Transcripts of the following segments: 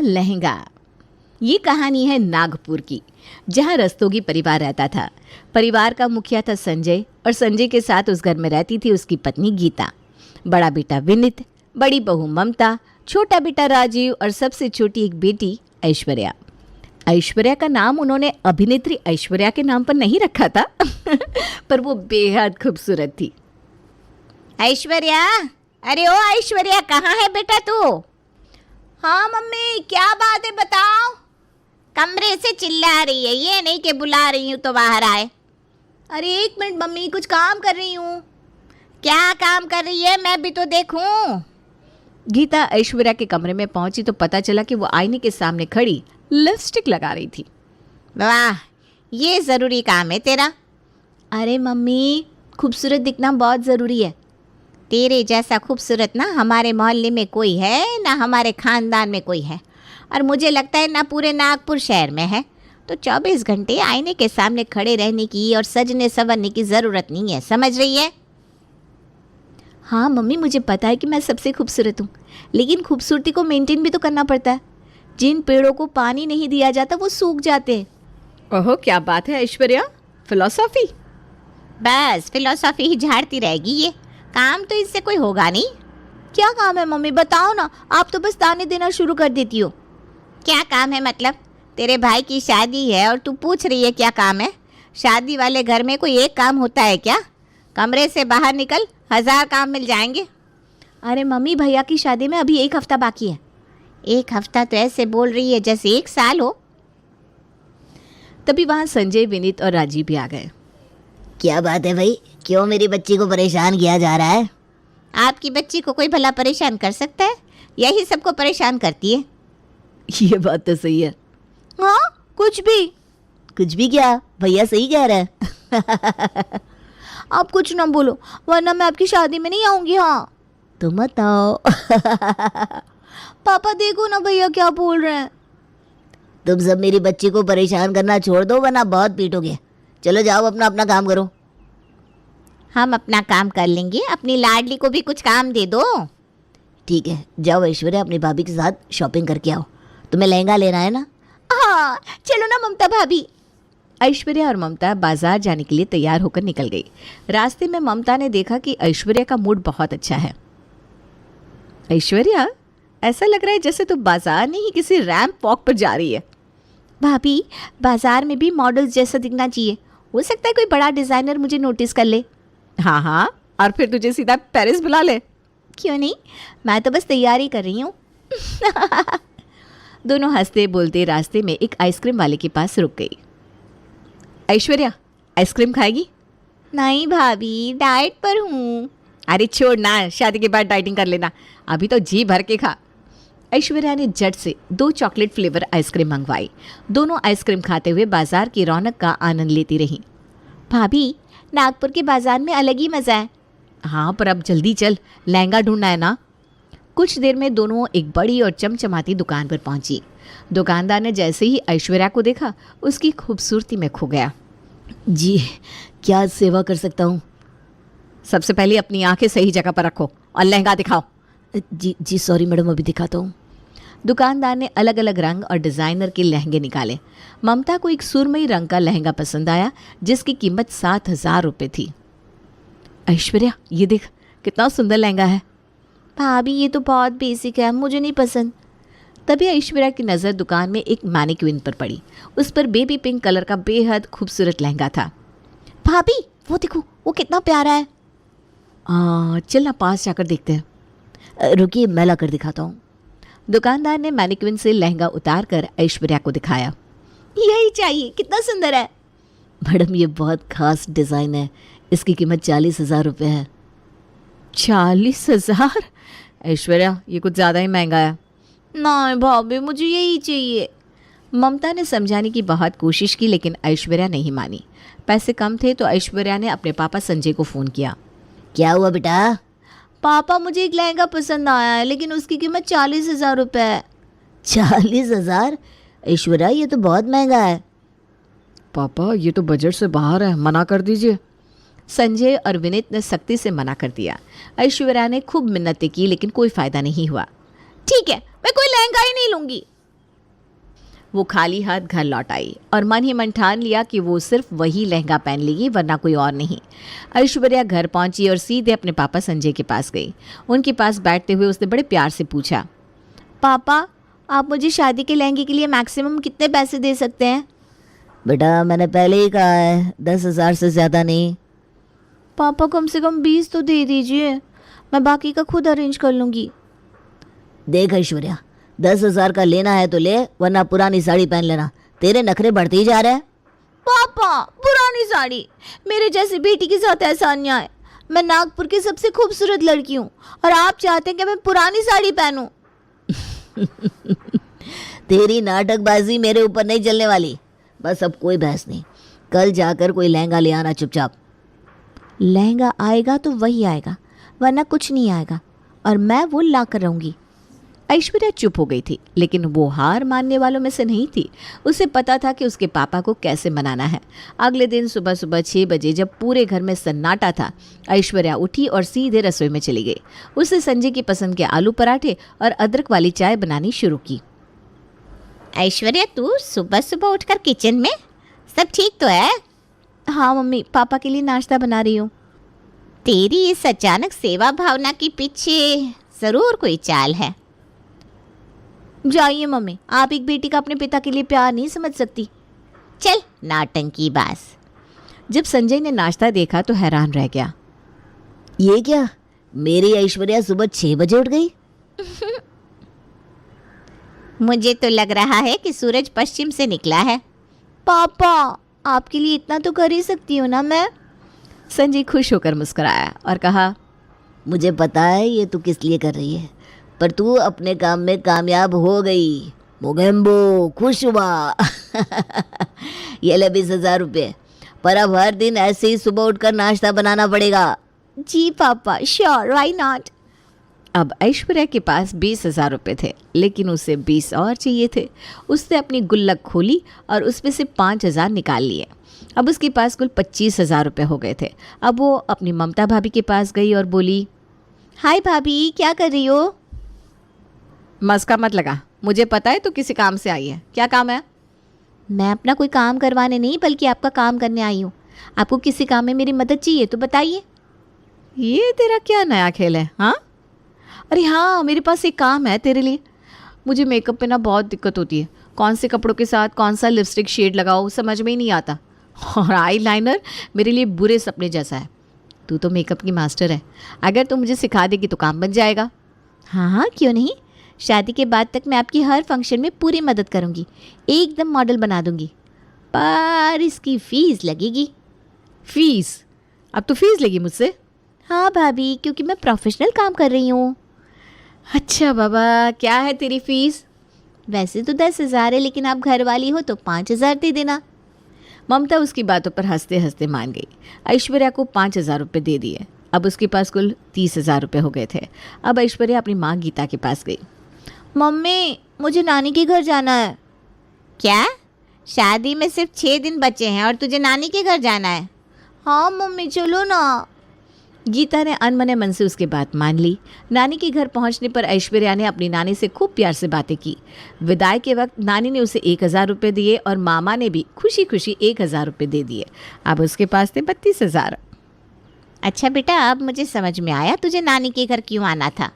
लहंगा। ये कहानी है नागपुर की, जहाँ रस्तोगी परिवार रहता था। परिवार का मुखिया था संजय और संजय के साथ उस घर में रहती थी उसकी पत्नी गीता, बड़ा बेटा विनीत, बड़ी बहू ममता, छोटा बेटा राजीव और सबसे छोटी एक बेटी ऐश्वर्या। ऐश्वर्या का नाम उन्होंने अभिनेत्री ऐश्वर्या के नाम पर नहीं रखा था पर वो बेहद खूबसूरत थी। ऐश्वर्या, अरे ओ ऐश्वर्या, कहाँ है बेटा तू? हाँ मम्मी, क्या बात है बताओ। कमरे से चिल्ला रही है, ये नहीं कि बुला रही हूँ तो बाहर आए। अरे एक मिनट मम्मी, कुछ काम कर रही हूँ। क्या काम कर रही है, मैं भी तो देखूं। गीता ऐश्वर्या के कमरे में पहुंची तो पता चला कि वो आईने के सामने खड़ी लिपस्टिक लगा रही थी। वाह, ये ज़रूरी काम है तेरा। अरे मम्मी, खूबसूरत दिखना बहुत ज़रूरी है। तेरे जैसा खूबसूरत ना हमारे मोहल्ले में कोई है, ना हमारे ख़ानदान में कोई है, और मुझे लगता है ना पूरे नागपुर शहर में है। तो 24 घंटे आईने के सामने खड़े रहने की और सजने संवरने की ज़रूरत नहीं है, समझ रही है? हाँ मम्मी, मुझे पता है कि मैं सबसे खूबसूरत हूँ, लेकिन खूबसूरती को मेंटेन भी तो करना पड़ता है। जिन पेड़ों को पानी नहीं दिया जाता वो सूख जाते हैं। ओहो, क्या बात है ऐश्वर्या, फिलॉसफी। बस फिलॉसफी ही झाड़ती रहेगी, ये काम तो इससे कोई होगा नहीं। क्या काम है मम्मी, बताओ ना। आप तो बस ताने देना शुरू कर देती हो। क्या काम है मतलब? तेरे भाई की शादी है और तू पूछ रही है क्या काम है? शादी वाले घर में कोई एक काम होता है क्या? कमरे से बाहर निकल, 1000 काम मिल जाएंगे। अरे मम्मी, भैया की शादी में अभी 1 हफ्ता बाकी है। 1 हफ्ता तो ऐसे बोल रही है जैसे 1 साल हो। तभी वहाँ संजय, विनीत और राजीव भी आ गए। क्या बात है भाई, क्यों मेरी बच्ची को परेशान किया जा रहा है? आपकी बच्ची को कोई भला परेशान कर सकता है? यही सबको परेशान करती है। ये बात तो सही है। हाँ, कुछ भी क्या, भैया सही कह रहा है। आप कुछ ना बोलो, वरना मैं आपकी शादी में नहीं आऊंगी। हाँ तो मत आओ। पापा देखो ना भैया क्या बोल रहे हैं। तुम सब मेरी बच्ची को परेशान करना छोड़ दो, वरना बहुत पीटोगे। चलो जाओ, अपना अपना काम करो। हम अपना काम कर लेंगे, अपनी लाडली को भी कुछ काम दे दो। ठीक है, जाओ ऐश्वर्या, अपनी भाभी के साथ शॉपिंग करके आओ। तुम्हें लहंगा लेना है ना? हाँ चलो ना ममता भाभी। ऐश्वर्या और ममता बाजार जाने के लिए तैयार होकर निकल गई। रास्ते में ममता ने देखा कि ऐश्वर्या का मूड बहुत अच्छा है। ऐश्वर्या, ऐसा लग रहा है जैसे तू बाजार नहीं किसी रैंप वॉक पर जा रही है। भाभी, बाजार में भी मॉडल्स जैसा दिखना चाहिए। हो सकता है कोई बड़ा डिज़ाइनर मुझे नोटिस कर ले। हाँ, और फिर तुझे सीधा पेरिस बुला ले। क्यों नहीं, मैं तो बस तैयारी कर रही हूँ। दोनों हंसते बोलते रास्ते में एक आइसक्रीम वाले के पास रुक गई। ऐश्वर्या, आइसक्रीम खाएगी? नहीं भाभी, डाइट पर हूँ। अरे छोड़ ना, शादी के बाद डाइटिंग कर लेना, अभी तो जी भर के खा। ऐश्वर्या ने झट से 2 चॉकलेट फ्लेवर आइसक्रीम मंगवाई। दोनों आइसक्रीम खाते हुए बाजार की रौनक का आनंद लेती रहीं। भाभी, नागपुर के बाजार में अलग ही मज़ा है। हाँ, पर अब जल्दी चल, लहंगा ढूंढना है ना। कुछ देर में दोनों एक बड़ी और चमचमाती दुकान पर पहुंची। दुकानदार ने जैसे ही ऐश्वर्या को देखा, उसकी खूबसूरती में खो गया। जी, क्या सेवा कर सकता हूँ? सबसे पहले अपनी आंखें सही जगह पर रखो और लहंगा दिखाओ। जी सॉरी मैडम, अभी दिखाता हूँ। दुकानदार ने अलग अलग रंग और डिज़ाइनर के लहंगे निकाले। ममता को एक सुरमई रंग का लहंगा पसंद आया, जिसकी कीमत 7000 रुपये थी। ऐश्वर्या, ये देख, कितना सुंदर लहंगा है। भाभी, ये तो बहुत बेसिक है, मुझे नहीं पसंद। तभी ऐश्वर्या की नज़र दुकान में एक मैनिक्विन पर पड़ी। उस पर बेबी पिंक कलर का बेहद खूबसूरत लहंगा था। भाभी, वो देखो, वो कितना प्यारा है। चल ना, पास जाकर देखते हैं। रुकिए, मैं ला कर दिखाता हूँ। दुकानदार ने मैनिक्विन से लहंगा उतार कर ऐश्वर्या को दिखाया। यही चाहिए, कितना सुंदर है। मैडम, ये बहुत खास डिज़ाइन है, इसकी कीमत 40,000 रुपये है। 40,000? ऐश्वर्या, ये कुछ ज़्यादा ही महंगा है। नहीं भाभी, मुझे यही चाहिए। ममता ने समझाने की बहुत कोशिश की, लेकिन ऐश्वर्या नहीं मानी। पैसे कम थे तो ऐश्वर्या ने अपने पापा संजय को फ़ोन किया। क्या हुआ बेटा? पापा, मुझे एक लहंगा पसंद आया है, लेकिन उसकी कीमत 40,000 रुपये है। 40,000? ऐश्वर्या, ये तो बहुत महंगा है। पापा, ये तो बजट से बाहर है, मना कर दीजिए। संजय और विनीत ने सख्ती से मना कर दिया। ऐश्वर्या ने खूब मिन्नतें की, लेकिन कोई फ़ायदा नहीं हुआ। ठीक है, मैं कोई लहंगा ही नहीं लूँगी। वो खाली हाथ घर लौट आई और मन ही मन ठान लिया कि वो सिर्फ वही लहंगा पहन लेगी, वरना कोई और नहीं। ऐश्वर्या घर पहुंची और सीधे अपने पापा संजय के पास गई। उनके पास बैठते हुए उसने बड़े प्यार से पूछा, पापा आप मुझे शादी के लहंगे के लिए मैक्सिमम कितने पैसे दे सकते हैं? बेटा मैंने पहले ही कहा है 10,000 से ज़्यादा नहीं। पापा कम से कम 20 तो दे दीजिए, मैं बाकी का खुद अरेंज कर लूँगी। देख ऐश्वर्या, 10,000 का लेना है तो ले, वरना पुरानी साड़ी पहन लेना। तेरे नखरे बढ़ते ही जा रहे हैं। पापा पुरानी साड़ी? मेरे जैसी बेटी के साथ ऐसा अन्याय। मैं नागपुर की सबसे खूबसूरत लड़की हूँ और आप चाहते हैं कि मैं पुरानी साड़ी पहनूं? तेरी नाटकबाजी मेरे ऊपर नहीं चलने वाली। बस अब कोई बहस नहीं, कल जाकर कोई लहंगा ले आना चुपचाप। लहंगा आएगा तो वही आएगा, वरना कुछ नहीं आएगा और मैं वो ला कर रहूँगी। ऐश्वर्या चुप हो गई थी, लेकिन वो हार मानने वालों में से नहीं थी। उसे पता था कि उसके पापा को कैसे मनाना है। अगले दिन सुबह सुबह 6 बजे जब पूरे घर में सन्नाटा था, ऐश्वर्या उठी और सीधे रसोई में चली गई। उसने संजय की पसंद के आलू पराठे और अदरक वाली चाय बनानी शुरू की। ऐश्वर्या तू सुबह सुबह उठकर किचन में, सब ठीक तो है? हाँ मम्मी, पापा के लिए नाश्ता बना रही हूँ। तेरी इस अचानक सेवा भावना के पीछे जरूर कोई चाल है। जाइए मम्मी, आप एक बेटी का अपने पिता के लिए प्यार नहीं समझ सकती। चल नौटंकी बाज। जब संजय ने नाश्ता देखा तो हैरान रह गया। ये क्या, मेरी ऐश्वर्या सुबह 6 बजे उठ गई? मुझे तो लग रहा है कि सूरज पश्चिम से निकला है। पापा आपके लिए इतना तो कर ही सकती हूँ ना मैं। संजय खुश होकर मुस्कुराया और कहा, मुझे पता है ये तू किस लिए कर रही है, पर तू अपने काम में कामयाब हो गई। मोगेम्बो, खुश हुआ। ये ले 20,000 रुपये, पर अब हर दिन ऐसे ही सुबह उठकर नाश्ता बनाना पड़ेगा। जी पापा, श्योर, व्हाई नॉट। अब ऐश्वर्या के पास 20,000 रुपये थे, लेकिन उसे 20 और चाहिए थे। उसने अपनी गुल्लक खोली और उसमें से 5,000 निकाल लिए। अब उसके पास कुल 25,000 रुपये हो गए थे। अब वो अपनी ममता भाभी के पास गई और बोली, हाय भाभी, क्या कर रही हो? मस्का मत लगा, मुझे पता है तू किसी काम से आई है। क्या काम है? मैं अपना कोई काम करवाने नहीं, बल्कि आपका काम करने आई हूँ। आपको किसी काम में मेरी मदद चाहिए तो बताइए। ये तेरा क्या नया खेल है? हाँ, अरे हाँ, मेरे पास एक काम है तेरे लिए। मुझे मेकअप पे ना बहुत दिक्कत होती है। कौन से कपड़ों के साथ कौन सा लिपस्टिक शेड लगाओ समझ में ही नहीं आता, और आई लाइनर मेरे लिए बुरे सपने जैसा है। तू तो मेकअप की मास्टर है, अगर तू मुझे सिखा देगी तो काम बन जाएगा। हाँ हाँ, क्यों नहीं। शादी के बाद तक मैं आपकी हर फंक्शन में पूरी मदद करूँगी, एकदम मॉडल बना दूँगी। पर इसकी फ़ीस लगेगी। फ़ीस? अब तो फ़ीस लेगी मुझसे? हाँ भाभी, क्योंकि मैं प्रोफेशनल काम कर रही हूँ। अच्छा बाबा, क्या है तेरी फ़ीस? वैसे तो 10,000 है, लेकिन आप घर वाली हो तो 5,000 दे देना। ममता उसकी बातों पर हंसते हंसते मान गई। ऐश्वर्या को 5,000 रुपये दे दिए। अब उसके पास कुल 30,000 रुपये हो गए थे। अब ऐश्वर्या अपनी माँ गीता के पास गई। मम्मी, मुझे नानी के घर जाना है। क्या? शादी में सिर्फ 6 दिन बचे हैं और तुझे नानी के घर जाना है? हाँ मम्मी, चलो ना। गीता ने अनमने मन से उसकी बात मान ली। नानी के घर पहुंचने पर ऐश्वर्या ने अपनी नानी से खूब प्यार से बातें की। विदाई के वक्त नानी ने उसे 1,000 रुपये दिए और मामा ने भी खुशी खुशी 1,000 रुपये दे दिए। अब उसके पास थे 32,000। अच्छा बेटा, अब मुझे समझ में आया तुझे नानी के घर क्यों आना था।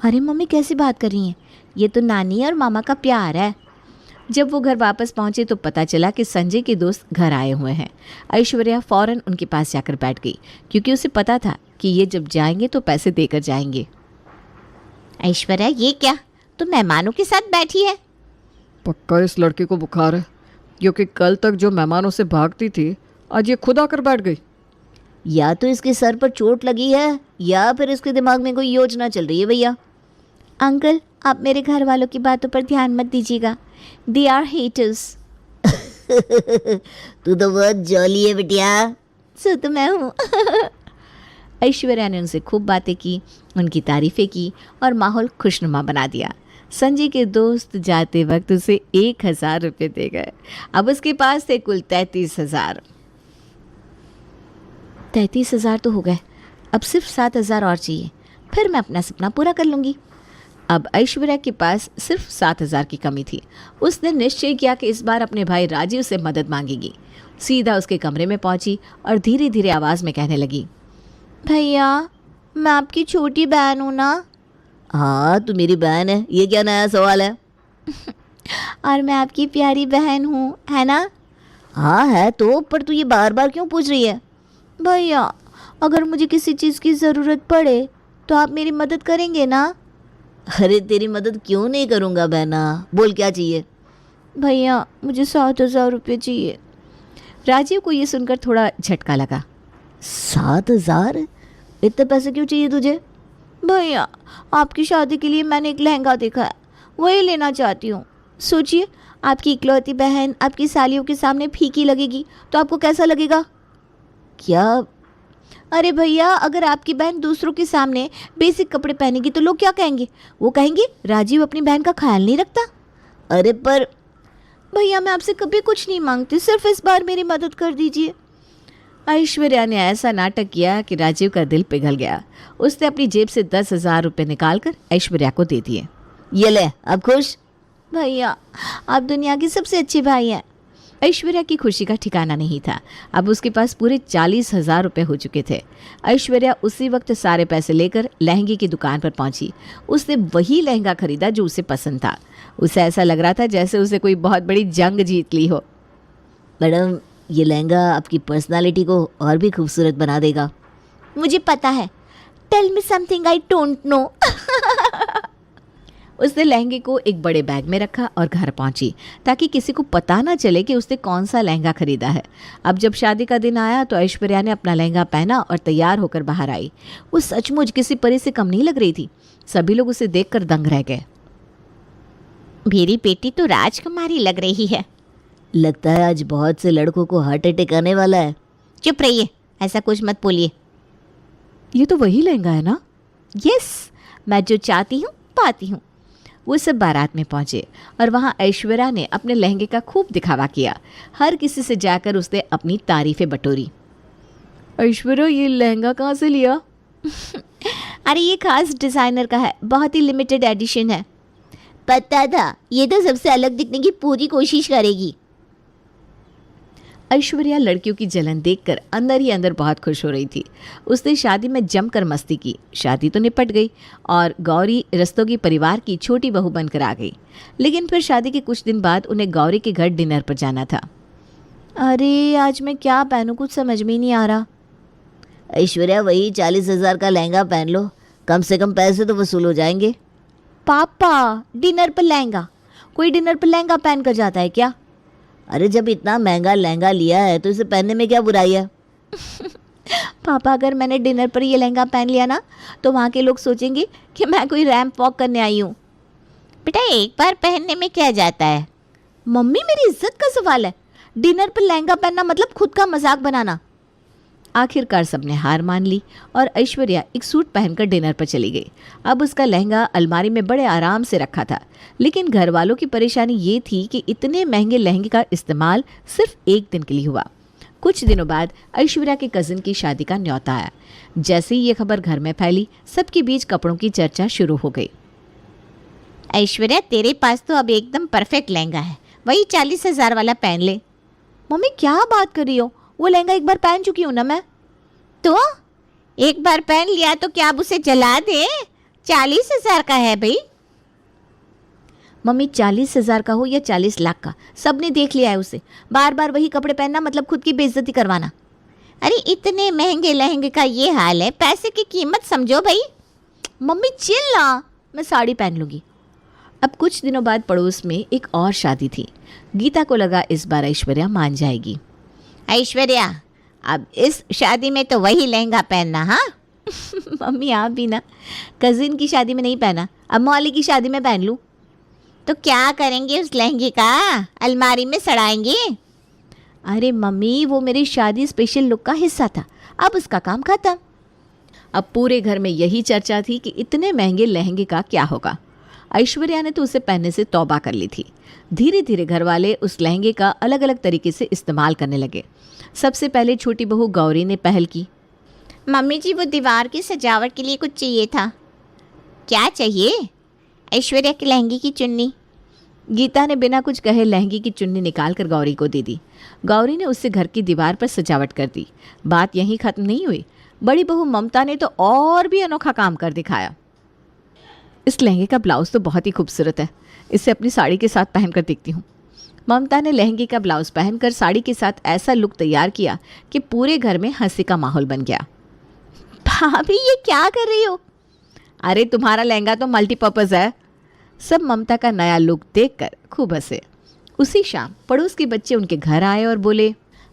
अरे मम्मी, कैसी बात कर रही हैं? ये तो नानी और मामा का प्यार है। जब वो घर वापस पहुंचे तो पता चला कि संजय के दोस्त घर आए हुए हैं। ऐश्वर्या फौरन उनके पास जाकर बैठ गई, क्योंकि उसे पता था कि ये जब जाएंगे तो पैसे देकर जाएंगे। ऐश्वर्या, ये क्या, तुम मेहमानों के साथ बैठी है? पक्का इस लड़के को बुखार है, क्योंकि कल तक जो मेहमानों से भागती थी आज ये खुद आकर बैठ गई। या तो इसके सर पर चोट लगी है या फिर इसके दिमाग में कोई योजना चल रही है। भैया अंकल, आप मेरे घर वालों की बातों पर ध्यान मत दीजिएगा, दे आर हेटर्स। तू तो बहुत जॉली है बिटिया। सो तो मैं हूँ। ऐश्वर्या ने उनसे खूब बातें की, उनकी तारीफ़ें की और माहौल खुशनुमा बना दिया। संजय के दोस्त जाते वक्त उसे 1,000 रुपये दे गए। अब उसके पास थे कुल 33,000। 33,000 तो हो गए, अब सिर्फ 7,000 और चाहिए, फिर मैं अपना सपना पूरा कर लूँगी। अब ऐश्वर्या के पास सिर्फ 7,000 की कमी थी। उसने निश्चय किया कि इस बार अपने भाई राजीव से मदद मांगेगी। सीधा उसके कमरे में पहुंची और धीरे धीरे आवाज़ में कहने लगी, भैया मैं आपकी छोटी बहन हूँ ना। हाँ तू मेरी बहन है, ये क्या नया सवाल है? और मैं आपकी प्यारी बहन हूँ, है ना? हाँ है तो, पर तू ये बार बार क्यों पूछ रही है? भैया अगर मुझे किसी चीज़ की ज़रूरत पड़े तो आप मेरी मदद करेंगे ना? अरे तेरी मदद क्यों नहीं करूँगा बहना, बोल क्या चाहिए? भैया मुझे 7,000 रुपये चाहिए। राजीव को ये सुनकर थोड़ा झटका लगा। 7,000? इतने पैसे क्यों चाहिए तुझे? भैया आपकी शादी के लिए मैंने एक लहंगा देखा है, वही लेना चाहती हूँ। सोचिए आपकी इकलौती बहन आपकी सालियों के सामने फीकी लगेगी तो आपको कैसा लगेगा? क्या? अरे भैया अगर आपकी बहन दूसरों के सामने बेसिक कपड़े पहनेगी तो लोग क्या कहेंगे? वो कहेंगे राजीव अपनी बहन का ख्याल नहीं रखता। अरे पर भैया मैं आपसे कभी कुछ नहीं मांगती, सिर्फ इस बार मेरी मदद कर दीजिए। ऐश्वर्या ने ऐसा नाटक किया कि राजीव का दिल पिघल गया। उसने अपनी जेब से 10,000 रुपये निकालकर ऐश्वर्या को दे दिए। ये ले, अब खुश? भैया आप दुनिया के सबसे अच्छे भाई हैं। ऐश्वर्या की खुशी का ठिकाना नहीं था। अब उसके पास पूरे 40,000 रुपये हो चुके थे। ऐश्वर्या उसी वक्त सारे पैसे लेकर लहंगे की दुकान पर पहुंची। उसने वही लहंगा खरीदा जो उसे पसंद था। उसे ऐसा लग रहा था जैसे उसे कोई बहुत बड़ी जंग जीत ली हो। मैडम ये लहंगा आपकी पर्सनालिटी को और भी खूबसूरत बना देगा। मुझे पता है, tell me something I don't know. उसने लहंगे को एक बड़े बैग में रखा और घर पहुंची ताकि किसी को पता ना चले कि उसने कौन सा लहंगा खरीदा है। अब जब शादी का दिन आया तो ऐश्वर्या ने अपना लहंगा पहना और तैयार होकर बाहर आई। वो सचमुच किसी परी से कम नहीं लग रही थी। सभी लोग उसे देखकर दंग रह गए। मेरी बेटी तो राजकुमारी लग रही है। लगता है आज बहुत से लड़कों को हार्ट अटैक आने वाला है। चुप रहिए, ऐसा कुछ मत बोलिए। ये तो वही लहंगा है ना? यस, मैं जो चाहती हूँ पाती हूँ। वो सब बारात में पहुंचे और वहाँ ऐश्वर्या ने अपने लहंगे का खूब दिखावा किया। हर किसी से जाकर उसने अपनी तारीफें बटोरी। ऐश्वर्या ये लहंगा कहाँ से लिया? अरे ये खास डिज़ाइनर का है, बहुत ही लिमिटेड एडिशन है। पता था, ये तो सबसे अलग दिखने की पूरी कोशिश करेगी। ऐश्वर्या लड़कियों की जलन देखकर अंदर ही अंदर बहुत खुश हो रही थी। उसने शादी में जमकर मस्ती की। शादी तो निपट गई और गौरी रस्तोगी परिवार की छोटी बहू बनकर आ गई। लेकिन फिर शादी के कुछ दिन बाद उन्हें गौरी के घर डिनर पर जाना था। अरे आज मैं क्या पहनूं, कुछ समझ में ही नहीं आ रहा। ऐश्वर्या वही 40,000 का लहंगा पहन लो, कम से कम पैसे तो वसूल हो जाएंगे। पापा डिनर पर लहंगा? कोई डिनर पर लहंगा पहन कर जाता है क्या? अरे जब इतना महंगा लहंगा लिया है तो इसे पहनने में क्या बुराई है? पापा अगर मैंने डिनर पर ये लहंगा पहन लिया ना तो वहाँ के लोग सोचेंगे कि मैं कोई रैंप वॉक करने आई हूँ। बेटा एक बार पहनने में क्या जाता है? मम्मी मेरी इज्जत का सवाल है। डिनर पर लहंगा पहनना मतलब खुद का मजाक बनाना। आखिरकार सबने हार मान ली और ऐश्वर्या एक सूट पहनकर डिनर पर चली गई। अब उसका लहंगा अलमारी में बड़े आराम से रखा था। लेकिन घर वालों की परेशानी ये थी कि इतने महंगे लहंगे का इस्तेमाल सिर्फ एक दिन के लिए हुआ। कुछ दिनों बाद ऐश्वर्या के कजिन की शादी का न्योता आया। जैसे ही ये खबर घर में फैली, सबके बीच कपड़ों की चर्चा शुरू हो गई। ऐश्वर्या तेरे पास तो अब एकदम परफेक्ट लहंगा है, वही 40,000 वाला पहन ले। मम्मी क्या बात कर रही हो? वो लहंगा एक बार पहन चुकी हूँ ना मैं। तो एक बार पहन लिया तो क्या अब उसे जला दे? 40,000 का है भाई। मम्मी 40,000 का हो या 40 लाख का, सबने देख लिया है उसे। बार बार वही कपड़े पहनना मतलब खुद की बेइज्जती करवाना। अरे इतने महंगे लहंगे का ये हाल है, पैसे की कीमत समझो भाई। मम्मी चिल ना, मैं साड़ी पहन लूँगी। अब कुछ दिनों बाद पड़ोस में एक और शादी थी। गीता को लगा इस बार ऐश्वर्या मान जाएगी। ऐश्वर्या अब इस शादी में तो वही लहंगा पहनना। हाँ मम्मी आप भी ना, कजिन की शादी में नहीं पहना, अब मौली की शादी में पहन लूँ। तो क्या करेंगे उस लहंगे का? अलमारी में सड़ाएंगे? अरे मम्मी वो मेरी शादी स्पेशल लुक का हिस्सा था, अब उसका काम खत्म। अब पूरे घर में यही चर्चा थी कि इतने महंगे लहंगे का क्या होगा। ऐश्वर्या ने तो उसे पहनने से तौबा कर ली थी। धीरे धीरे घर वाले उस लहंगे का अलग अलग तरीके से इस्तेमाल करने लगे। सबसे पहले छोटी बहू गौरी ने पहल की। मम्मी जी वो दीवार की सजावट के लिए कुछ चाहिए था। क्या चाहिए? ऐश्वर्या के लहंगे की चुन्नी। गीता ने बिना कुछ कहे लहंगे की चुन्नी निकाल कर गौरी को दे दी। गौरी ने उससे घर की दीवार पर सजावट कर दी। बात यहीं खत्म नहीं हुई, बड़ी बहू ममता ने तो और भी अनोखा काम कर दिखाया। इस लहंगे का ब्लाउज तो बहुत ही खूबसूरत है, इसे अपनी साड़ी के साथ पहनकर देखती हूँ। ममता ने लहंगे का ब्लाउज पहनकर साड़ी के साथ ऐसा लुक तैयार किया कि पूरे घर में हंसी का माहौल बन गया। भाभी ये क्या कर रही हो? अरे तुम्हारा लहंगा तो मल्टीपर्पज़ है। सब ममता का नया लुक देखकर खूब हंसे। उसी शाम पड़ोस के बच्चे उनके घर आए और बोले,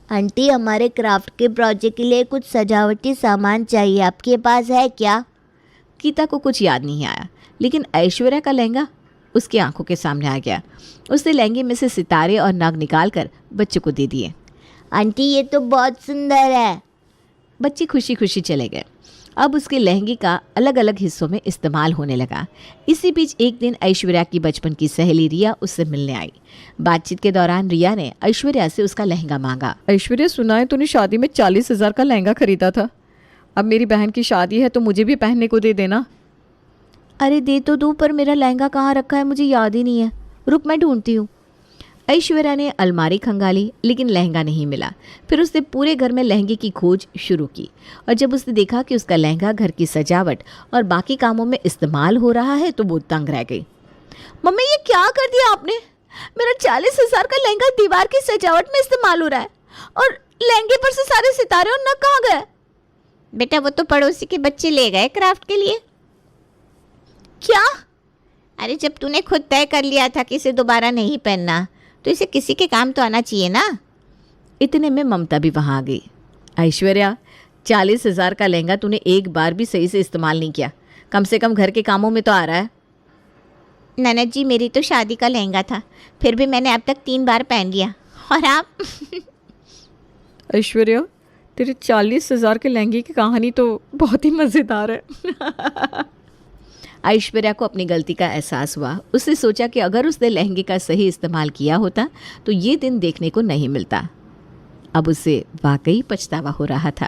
आंटी हमारे क्राफ्ट के प्रोजेक्ट के लिए कुछ सजावटी सामान चाहिए, आपके पास है क्या? गीता को कुछ याद नहीं आया, लेकिन ऐश्वर्या का लहंगा उसकी आंखों के सामने आ गया। उसने लहंगे में से सितारे और नाग निकालकर बच्चे को दे दिए। आंटी ये तो बहुत सुंदर है। बच्चे खुशी खुशी चले गए। अब उसके लहंगे का अलग अलग हिस्सों में इस्तेमाल होने लगा। इसी बीच एक दिन ऐश्वर्या की बचपन की सहेली रिया उससे मिलने आई। बातचीत के दौरान रिया ने ऐश्वर्या से उसका लहंगा मांगा। ऐश्वर्या, सुना है तूने शादी में 40,000 का लहंगा खरीदा था। अब मेरी बहन की शादी है तो मुझे भी पहनने को दे देना। अरे दे तो दूँ, पर मेरा लहंगा कहाँ रखा है मुझे याद ही नहीं है। रुक मैं ढूंढती हूँ। ऐश्वर्या ने अलमारी खंगाली, लेकिन लहंगा नहीं मिला। फिर उसने पूरे घर में लहंगे की खोज शुरू की, और जब उसने देखा कि उसका लहंगा घर की सजावट और बाकी कामों में इस्तेमाल हो रहा है तो वो दंग रह गई। मम्मी ये क्या कर दिया आपने? मेरा 40,000 का लहंगा दीवार की सजावट में इस्तेमाल हो रहा है, और लहंगे पर से सारे सितारे और नग कहाँ गए? बेटा वो तो पड़ोसी के बच्चे ले गए क्राफ्ट के लिए। क्या? अरे जब तूने खुद तय कर लिया था कि इसे दोबारा नहीं पहनना, तो इसे किसी के काम तो आना चाहिए ना। इतने में ममता भी वहाँ आ गई। ऐश्वर्या, 40,000 का लहंगा तूने एक बार भी सही से इस्तेमाल नहीं किया। कम से कम घर के कामों में तो आ रहा है। ननद जी मेरी तो शादी का लहंगा था, फिर भी मैंने अब तक 3 बार पहन लिया, और आप? ऐश्वर्या, तेरे 40,000 के लहंगे की कहानी तो बहुत ही मज़ेदार है। ऐश्वर्या को अपनी गलती का एहसास हुआ। उसने सोचा कि अगर उसने लहंगे का सही इस्तेमाल किया होता तो ये दिन देखने को नहीं मिलता। अब उसे वाकई पछतावा हो रहा था।